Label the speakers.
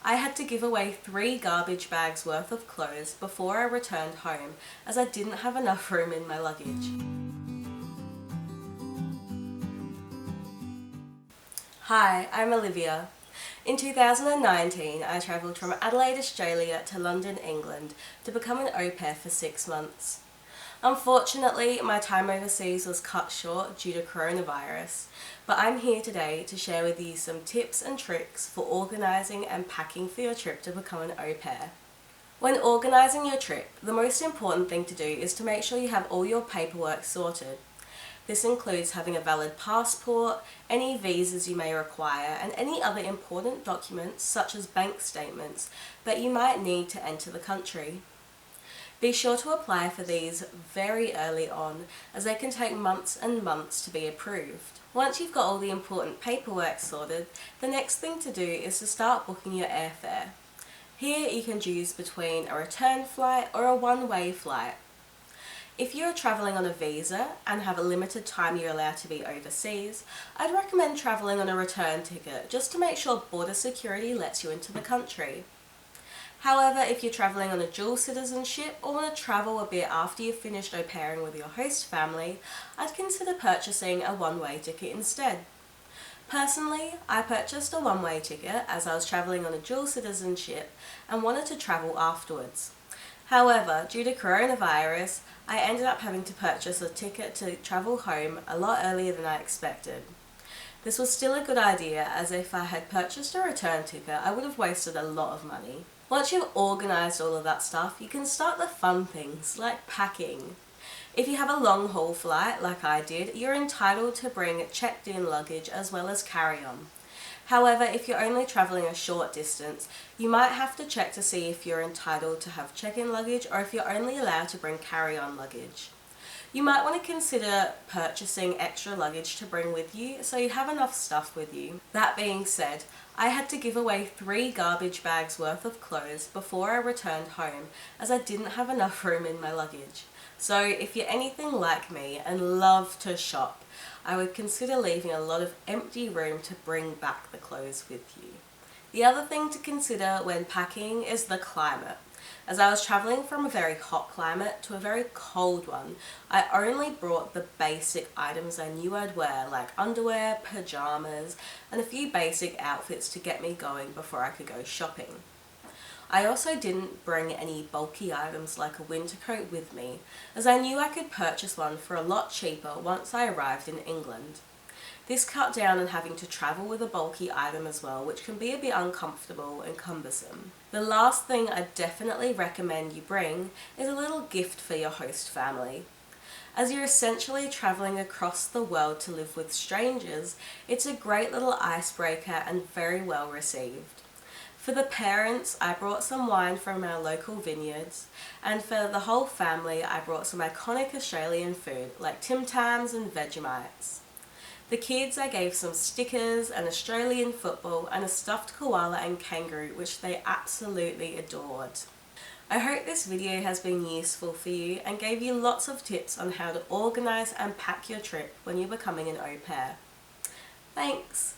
Speaker 1: I had to give away 3 garbage bags worth of clothes before I returned home as I didn't have enough room in my luggage. Hi, I'm Olivia. In 2019, I travelled from Adelaide, Australia to London, England to become an au pair for 6 months. Unfortunately, my time overseas was cut short due to coronavirus, but I'm here today to share with you some tips and tricks for organising and packing for your trip to become an au pair. When organising your trip, the most important thing to do is to make sure you have all your paperwork sorted. This includes having a valid passport, any visas you may require, and any other important documents such as bank statements that you might need to enter the country. Be sure to apply for these very early on, as they can take months and months to be approved. Once you've got all the important paperwork sorted, the next thing to do is to start booking your airfare. Here you can choose between a return flight or a one-way flight. If you're travelling on a visa and have a limited time you're allowed to be overseas, I'd recommend travelling on a return ticket just to make sure border security lets you into the country. However, if you're travelling on a dual citizenship or want to travel a bit after you've finished au pairing with your host family, I'd consider purchasing a one-way ticket instead. Personally, I purchased a one-way ticket as I was travelling on a dual citizenship and wanted to travel afterwards. However, due to coronavirus, I ended up having to purchase a ticket to travel home a lot earlier than I expected. This was still a good idea, as if I had purchased a return ticket, I would have wasted a lot of money. Once you've organised all of that stuff, you can start the fun things, like packing. If you have a long haul flight, like I did, you're entitled to bring checked-in luggage as well as carry-on. However, if you're only travelling a short distance, you might have to check to see if you're entitled to have check-in luggage or if you're only allowed to bring carry-on luggage. You might want to consider purchasing extra luggage to bring with you so you have enough stuff with you. That being said, I had to give away 3 garbage bags worth of clothes before I returned home as I didn't have enough room in my luggage. So if you're anything like me and love to shop, I would consider leaving a lot of empty room to bring back the clothes with you. The other thing to consider when packing is the climate. As I was travelling from a very hot climate to a very cold one, I only brought the basic items I knew I'd wear, like underwear, pyjamas, and a few basic outfits to get me going before I could go shopping. I also didn't bring any bulky items like a winter coat with me, as I knew I could purchase one for a lot cheaper once I arrived in England. This cut down on having to travel with a bulky item as well, which can be a bit uncomfortable and cumbersome. The last thing I definitely recommend you bring is a little gift for your host family. As you're essentially travelling across the world to live with strangers, it's a great little icebreaker and very well received. For the parents, I brought some wine from our local vineyards, and for the whole family, I brought some iconic Australian food like Tim Tams and Vegemites. The kids, I gave some stickers, an Australian football, and a stuffed koala and kangaroo, which they absolutely adored. I hope this video has been useful for you and gave you lots of tips on how to organise and pack your trip when you're becoming an au pair. Thanks!